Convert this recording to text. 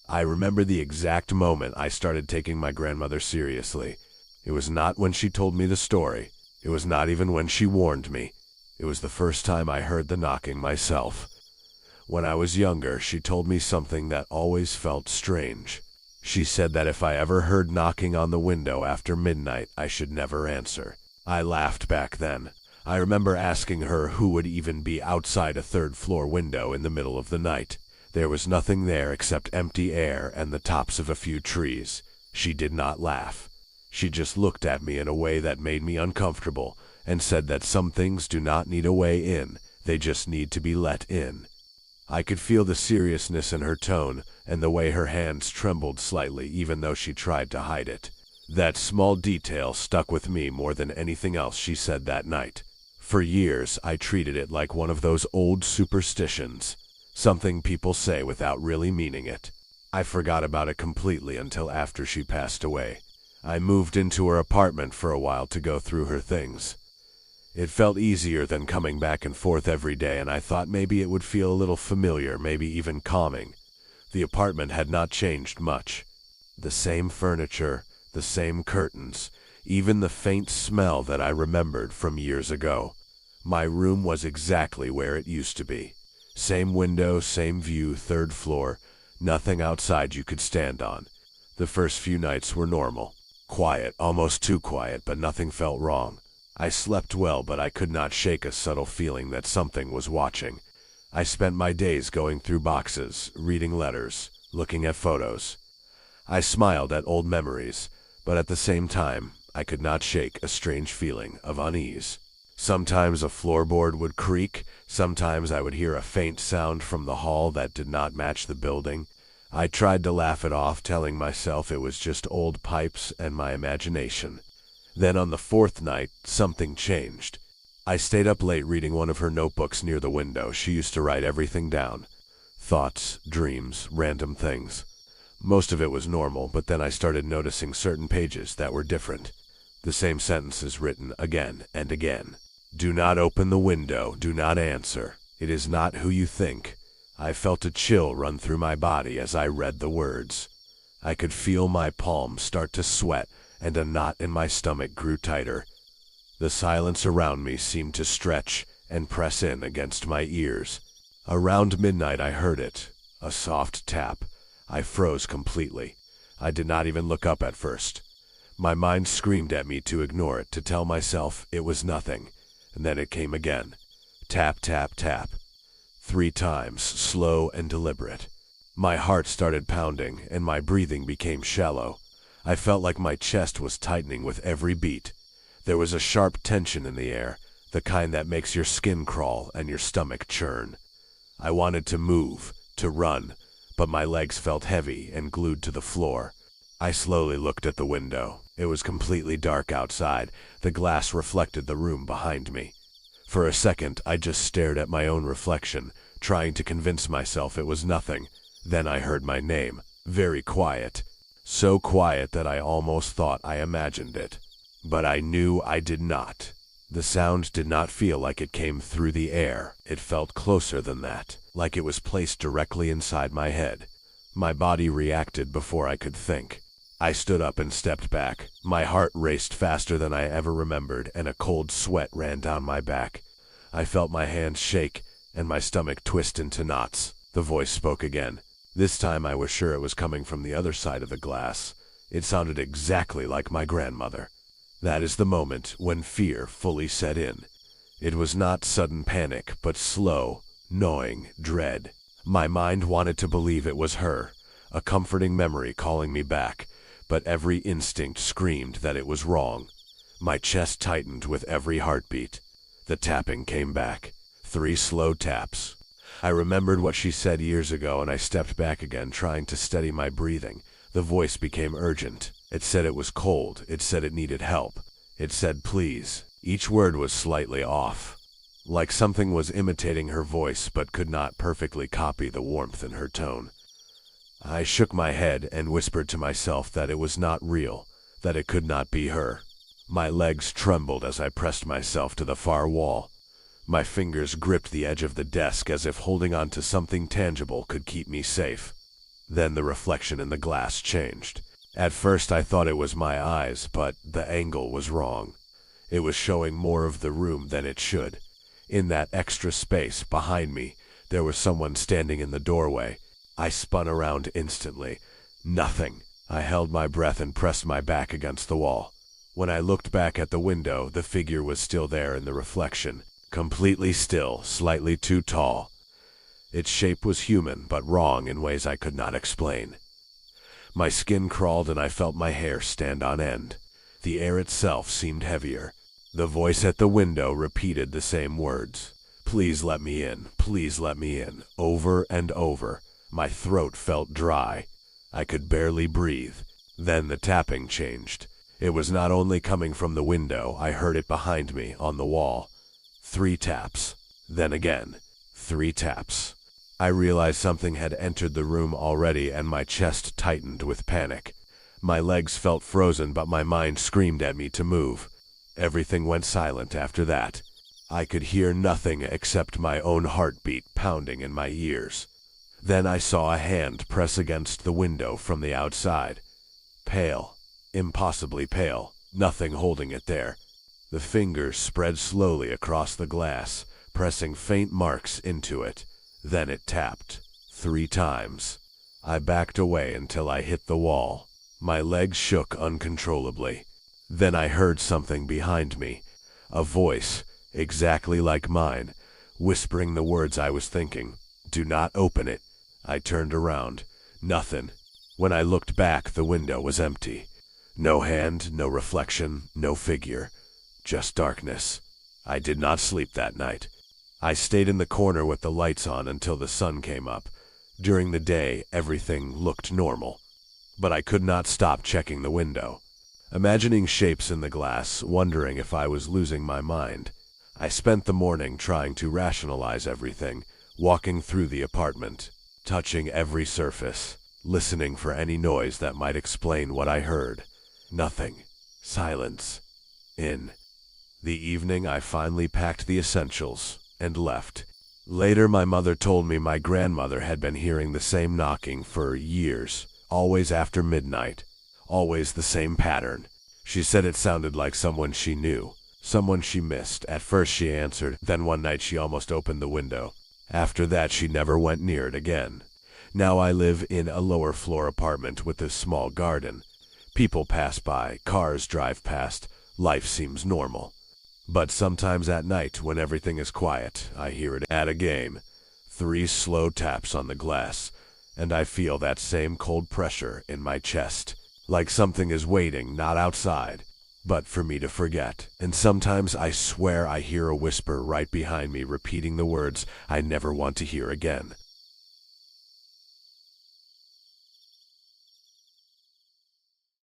I remember the exact moment I started taking my grandmother seriously. It was not when she told me the story. It was not even when she warned me. It was the first time I heard the knocking myself. When I was younger, she told me something that always felt strange. She said that if I ever heard knocking on the window after midnight, I should never answer. I laughed back then. I remember asking her who would even be outside a third-floor window in the middle of the night. There was nothing there except empty air and the tops of a few trees. She did not laugh. She just looked at me in a way that made me uncomfortable and said that some things do not need a way in, they just need to be let in. I could feel the seriousness in her tone and the way her hands trembled slightly even though she tried to hide it. That small detail stuck with me more than anything else she said that night. For years, I treated it like one of those old superstitions, something people say without really meaning it. I forgot about it completely until after she passed away. I moved into her apartment for a while to go through her things. It felt easier than coming back and forth every day, and I thought maybe it would feel a little familiar, maybe even calming. The apartment had not changed much. The same furniture, the same curtains, even the faint smell that I remembered from years ago. My room was exactly where it used to be. Same window, same view, third floor, nothing outside you could stand on. The first few nights were normal. Quiet, almost too quiet, but nothing felt wrong. I slept well, but I could not shake a subtle feeling that something was watching. I spent my days going through boxes, reading letters, looking at photos. I smiled at old memories, but at the same time, I could not shake a strange feeling of unease. Sometimes a floorboard would creak, sometimes I would hear a faint sound from the hall that did not match the building. I tried to laugh it off, telling myself it was just old pipes and my imagination. Then on the fourth night, something changed. I stayed up late reading one of her notebooks near the window. She used to write everything down. Thoughts, dreams, random things. Most of it was normal, but then I started noticing certain pages that were different. The same sentences written again and again. Do not open the window, do not answer. It is not who you think. I felt a chill run through my body as I read the words. I could feel my palms start to sweat, and a knot in my stomach grew tighter. The silence around me seemed to stretch and press in against my ears. Around midnight I heard it, a soft tap. I froze completely. I did not even look up at first. My mind screamed at me to ignore it, to tell myself it was nothing. And then it came again. Tap, tap, tap. 3 times, slow and deliberate. My heart started pounding, and my breathing became shallow. I felt like my chest was tightening with every beat. There was a sharp tension in the air, the kind that makes your skin crawl and your stomach churn. I wanted to move, to run, but my legs felt heavy and glued to the floor. I slowly looked at the window. It was completely dark outside. The glass reflected the room behind me. For a second, I just stared at my own reflection, trying to convince myself it was nothing. Then I heard my name, very quiet. So quiet that I almost thought I imagined it. But I knew I did not. The sound did not feel like it came through the air. It felt closer than that, like it was placed directly inside my head. My body reacted before I could think. I stood up and stepped back. My heart raced faster than I ever remembered, and a cold sweat ran down my back. I felt my hands shake, and my stomach twist into knots. The voice spoke again. This time I was sure it was coming from the other side of the glass. It sounded exactly like my grandmother. That is the moment when fear fully set in. It was not sudden panic, but slow, gnawing dread. My mind wanted to believe it was her, a comforting memory calling me back, but every instinct screamed that it was wrong. My chest tightened with every heartbeat. The tapping came back. 3 slow taps. I remembered what she said years ago, and I stepped back again, trying to steady my breathing. The voice became urgent. It said it was cold. It said it needed help. It said please. Each word was slightly off, like something was imitating her voice but could not perfectly copy the warmth in her tone. I shook my head and whispered to myself that it was not real, that it could not be her. My legs trembled as I pressed myself to the far wall. My fingers gripped the edge of the desk as if holding on to something tangible could keep me safe. Then the reflection in the glass changed. At first I thought it was my eyes, but the angle was wrong. It was showing more of the room than it should. In that extra space behind me, there was someone standing in the doorway. I spun around instantly. Nothing. I held my breath and pressed my back against the wall. When I looked back at the window, the figure was still there in the reflection. Completely still, slightly too tall. Its shape was human, but wrong in ways I could not explain. My skin crawled and I felt my hair stand on end. The air itself seemed heavier. The voice at the window repeated the same words. "Please let me in, please let me in," over and over. My throat felt dry. I could barely breathe. Then the tapping changed. It was not only coming from the window, I heard it behind me, on the wall. 3 taps. Then again. 3 taps. I realized something had entered the room already and my chest tightened with panic. My legs felt frozen, but my mind screamed at me to move. Everything went silent after that. I could hear nothing except my own heartbeat pounding in my ears. Then I saw a hand press against the window from the outside. Pale. Impossibly pale. Nothing holding it there. The fingers spread slowly across the glass, pressing faint marks into it. Then it tapped. 3 times. I backed away until I hit the wall. My legs shook uncontrollably. Then I heard something behind me. A voice, exactly like mine, whispering the words I was thinking. "Do not open it." I turned around. Nothing. When I looked back, the window was empty. No hand, no reflection, no figure. Just darkness. I did not sleep that night. I stayed in the corner with the lights on until the sun came up. During the day, everything looked normal. But I could not stop checking the window, imagining shapes in the glass, wondering if I was losing my mind. I spent the morning trying to rationalize everything, walking through the apartment, touching every surface, listening for any noise that might explain what I heard. Nothing. Silence. In the evening, I finally packed the essentials and left. Later, my mother told me my grandmother had been hearing the same knocking for years, always after midnight, always the same pattern. She said it sounded like someone she knew, someone she missed. At first she answered, then one night she almost opened the window. After that she never went near it again. Now I live in a lower floor apartment with a small garden. People pass by, cars drive past, life seems normal. But sometimes at night, when everything is quiet, I hear it at a game. 3 slow taps on the glass, and I feel that same cold pressure in my chest, like something is waiting, not outside, but for me to forget. And sometimes I swear I hear a whisper right behind me repeating the words I never want to hear again.